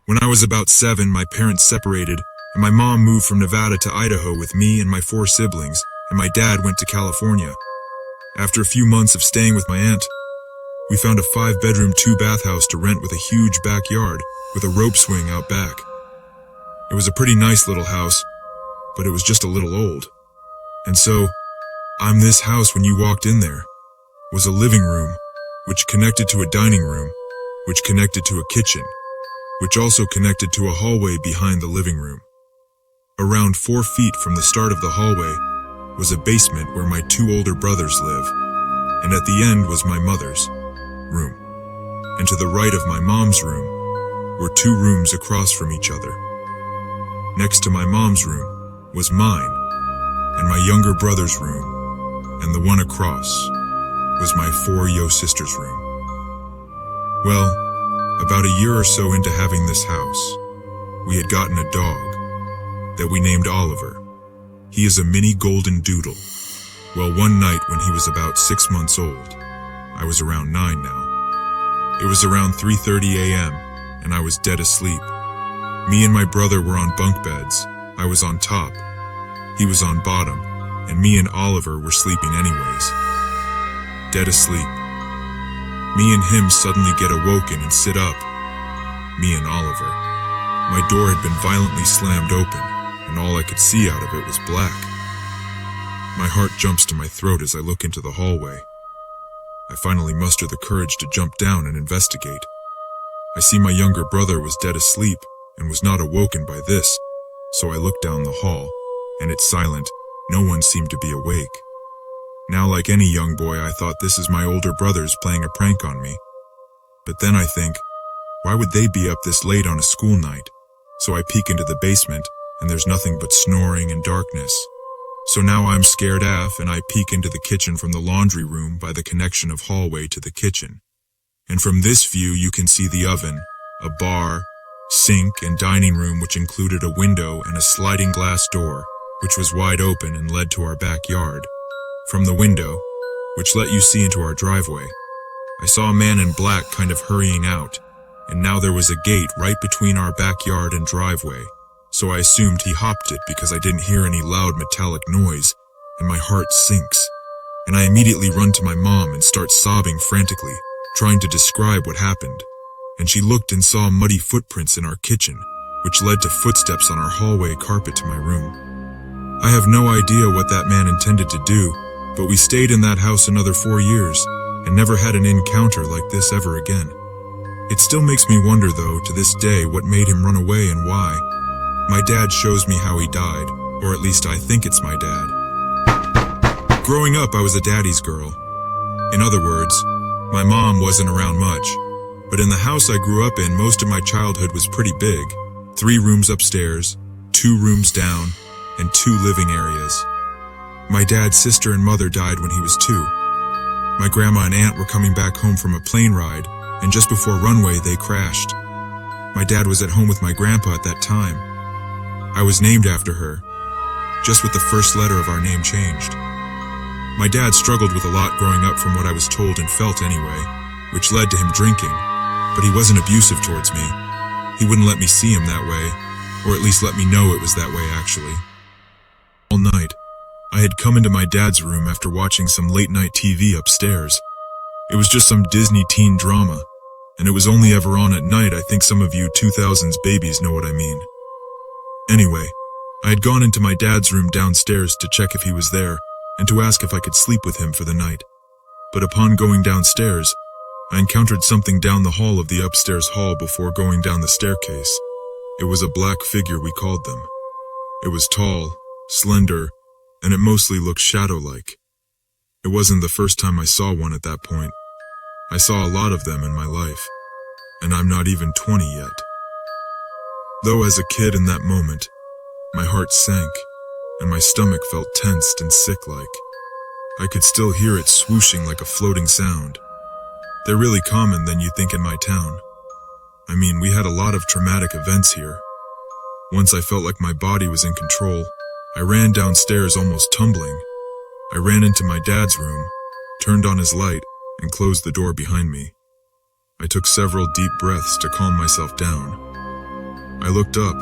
When I was about 7, my parents separated, and my mom moved from Nevada to Idaho with me and my 4 siblings, and my dad went to California. After a few months of staying with my aunt, we found a 5-bedroom, 2-bath house to rent with a huge backyard with a rope swing out back. It was a pretty nice little house, but it was just a little old. And so, this house when you walked in there was a living room, which connected to a dining room, which connected to a kitchen, which also connected to a hallway behind the living room. Around 4 feet from the start of the hallway was a basement where my 2 older brothers live, and at the end was my mother's room. And to the right of my mom's room were 2 rooms across from each other. Next to my mom's room was mine, and my younger brother's room, and the one across was my 4 sisters' room. Well, about a year or so into having this house, we had gotten a dog that we named Oliver. He is a mini golden doodle. Well, one night when he was about 6 months old, I was around 9 now. It was around 3:30 a.m., and I was dead asleep. Me and my brother were on bunk beds. I was on top. He was on bottom, and me and Oliver were sleeping anyways. Dead asleep. Me and him suddenly get awoken and sit up. Me and Oliver. My door had been violently slammed open, and all I could see out of it was black. My heart jumps to my throat as I look into the hallway. I finally muster the courage to jump down and investigate. I see my younger brother was dead asleep and was not awoken by this, so I look down the hall, and it's silent. No one seemed to be awake. Now, like any young boy, I thought this is my older brothers playing a prank on me. But then I think, why would they be up this late on a school night? So I peek into the basement, and there's nothing but snoring and darkness. So now I'm scared AF, and I peek into the kitchen from the laundry room by the connection of hallway to the kitchen. And from this view you can see the oven, a bar, sink, and dining room which included a window and a sliding glass door, which was wide open and led to our backyard. From the window, which let you see into our driveway, I saw a man in black kind of hurrying out, and now there was a gate right between our backyard and driveway, so I assumed he hopped it because I didn't hear any loud metallic noise, and my heart sinks, and I immediately run to my mom and start sobbing frantically, trying to describe what happened, and she looked and saw muddy footprints in our kitchen, which led to footsteps on our hallway carpet to my room. I have no idea what that man intended to do, but we stayed in that house another 4 years, and never had an encounter like this ever again. It still makes me wonder, though, to this day, what made him run away and why. My dad shows me how he died, or at least I think it's my dad. Growing up, I was a daddy's girl. In other words, my mom wasn't around much, but in the house I grew up in, most of my childhood was pretty big. 3 rooms upstairs, 2 rooms down, and 2 living areas. My dad's sister and mother died when he was 2. My grandma and aunt were coming back home from a plane ride, and just before runway they crashed. My dad was at home with my grandpa at that time. I was named after her, just with the first letter of our name changed. My dad struggled with a lot growing up from what I was told and felt anyway, which led to him drinking, but he wasn't abusive towards me. He wouldn't let me see him that way, or at least let me know it was that way actually. All night, I had come into my dad's room after watching some late-night TV upstairs. It was just some Disney teen drama, and it was only ever on at night. I think some of you 2000s babies know what I mean. Anyway, I had gone into my dad's room downstairs to check if he was there, and to ask if I could sleep with him for the night. But upon going downstairs, I encountered something down the hall of the upstairs hall before going down the staircase. It was a black figure, we called them. It was tall, slender, and it mostly looked shadow-like. It wasn't the first time I saw one at that point. I saw a lot of them in my life, and I'm not even 20 yet. Though as a kid in that moment, my heart sank, and my stomach felt tensed and sick-like. I could still hear it swooshing like a floating sound. They're really common than you think in my town. I mean, we had a lot of traumatic events here. Once I felt like my body was in control, I ran downstairs almost tumbling. I ran into my dad's room, turned on his light, and closed the door behind me. I took several deep breaths to calm myself down. I looked up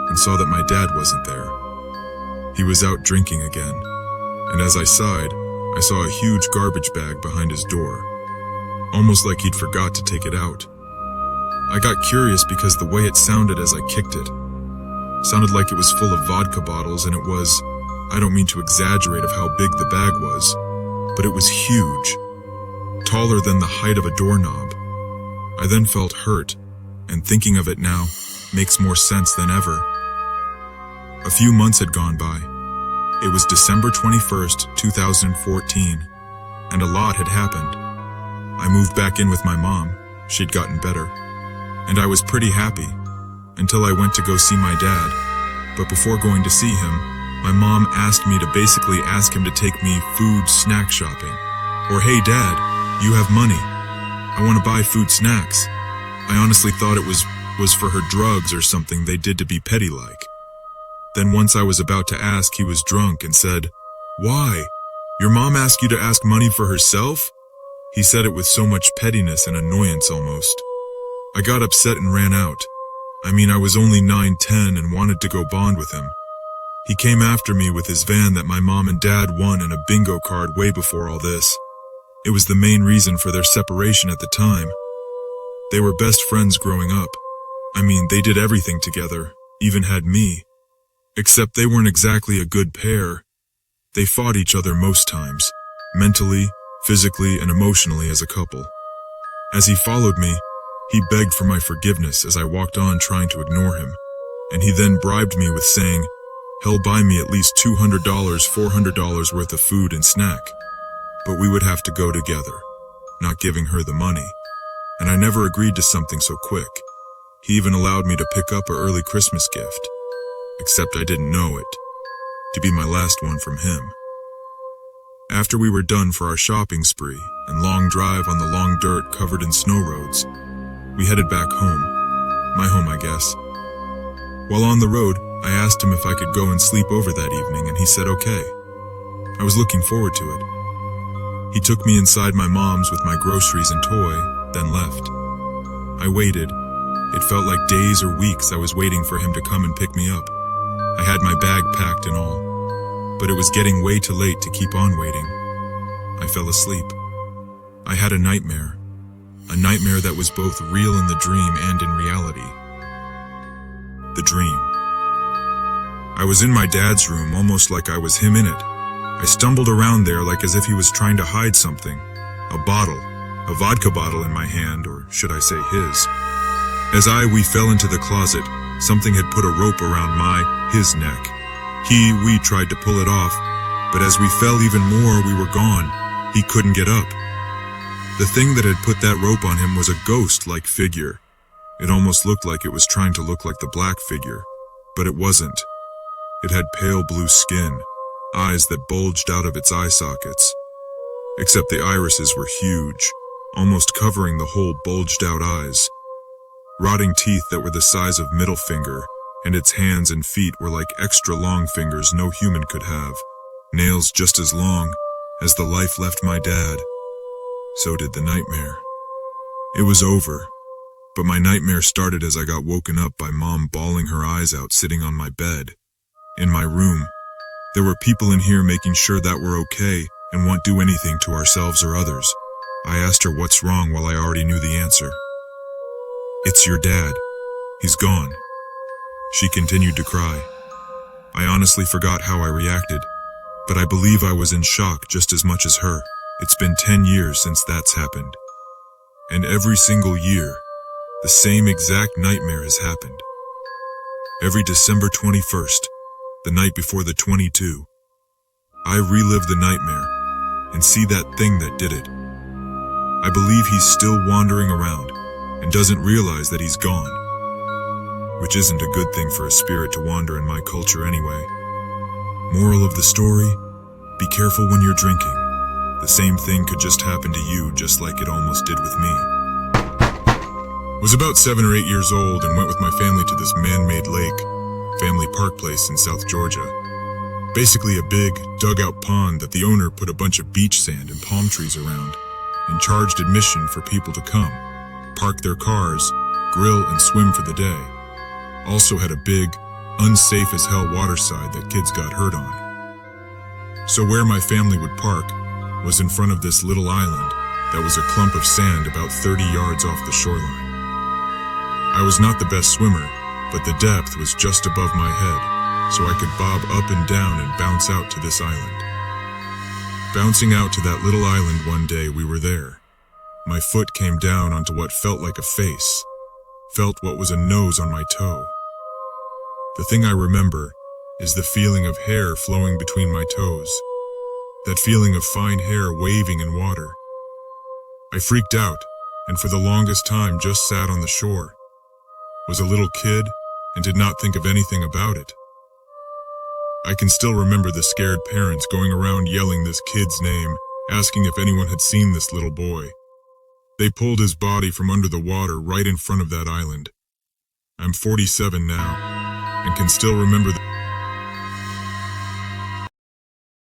and saw that my dad wasn't there. He was out drinking again, and as I sighed, I saw a huge garbage bag behind his door, almost like he'd forgot to take it out. I got curious because the way it sounded as I kicked it sounded like it was full of vodka bottles, and it was, I don't mean to exaggerate of how big the bag was, but it was huge, taller than the height of a doorknob. I then felt hurt, and thinking of it now makes more sense than ever. A few months had gone by. It was December 21st, 2014, and a lot had happened. I moved back in with my mom. She'd gotten better, and I was pretty happy until I went to go see my dad. But before going to see him, my mom asked me to basically ask him to take me food snack shopping. Or, hey dad, you have money. I want to buy food snacks. I honestly thought it was for her drugs or something they did to be petty-like. Then once I was about to ask, he was drunk and said, "Why? Your mom asked you to ask money for herself?" He said it with so much pettiness and annoyance almost. I got upset and ran out. I mean, I was only 9-10 and wanted to go bond with him. He came after me with his van that my mom and dad won in a bingo card way before all this. It was the main reason for their separation at the time. They were best friends growing up. I mean, they did everything together, even had me. Except they weren't exactly a good pair. They fought each other most times, mentally, physically, and emotionally as a couple. As he followed me, he begged for my forgiveness as I walked on trying to ignore him, and he then bribed me with saying he'll buy me at least $200, $400 worth of food and snack, but we would have to go together, not giving her the money. And I never agreed to something so quick. He even allowed me to pick up an early Christmas gift, except I didn't know it, to be my last one from him. After we were done for our shopping spree and long drive on the long dirt covered in snow roads, we headed back home. My home, I guess. While on the road, I asked him if I could go and sleep over that evening, and he said okay. I was looking forward to it. He took me inside my mom's with my groceries and toy, then left. I waited. It felt like days or weeks I was waiting for him to come and pick me up. I had my bag packed and all, but it was getting way too late to keep on waiting. I fell asleep. I had a nightmare that was both real in the dream and in reality. The dream. I was in my dad's room, almost like I was him in it. I stumbled around there like as if he was trying to hide something. A vodka bottle in my hand, or should I say his. As we fell into the closet, something had put a rope around his neck. We tried to pull it off, but as we fell even more, we were gone. He couldn't get up. The thing that had put that rope on him was a ghost-like figure. It almost looked like it was trying to look like the black figure, but it wasn't. It had pale blue skin, eyes that bulged out of its eye sockets. Except the irises were huge, almost covering the whole bulged-out eyes. Rotting teeth that were the size of middle finger, and its hands and feet were like extra long fingers no human could have. Nails just as long as the life left my dad. So did the nightmare. It was over, but my nightmare started as I got woken up by Mom bawling her eyes out sitting on my bed. In my room, there were people in here making sure that we're okay and won't do anything to ourselves or others. I asked her what's wrong while I already knew the answer. "It's your dad. He's gone." She continued to cry. I honestly forgot how I reacted, but I believe I was in shock just as much as her. It's been 10 years since that's happened. And every single year, the same exact nightmare has happened. Every December 21st, the night before the 22, I relive the nightmare and see that thing that did it. I believe he's still wandering around and doesn't realize that he's gone, which isn't a good thing for a spirit to wander in my culture anyway. Moral of the story, be careful when you're drinking. The same thing could just happen to you, just like it almost did with me. I was about 7 or 8 years old and went with my family to this man-made lake, family park place in South Georgia. Basically a big, dugout pond that the owner put a bunch of beach sand and palm trees around and charged admission for people to come, park their cars, grill, and swim for the day. also had a big, unsafe as hell waterside that kids got hurt on. So where my family would park was in front of this little island that was a clump of sand about 30 yards off the shoreline. I was not the best swimmer, but the depth was just above my head, so I could bob up and down and bounce out to this island. Bouncing out to that little island one day we were there. My foot came down onto what felt like a face, felt what was a nose on my toe. The thing I remember is the feeling of hair flowing between my toes, that feeling of fine hair waving in water. I freaked out, and for the longest time just sat on the shore, was a little kid, and did not think of anything about it. I can still remember the scared parents going around yelling this kid's name, asking if anyone had seen this little boy. They pulled his body from under the water right in front of that island. I'm 47 now, and can still remember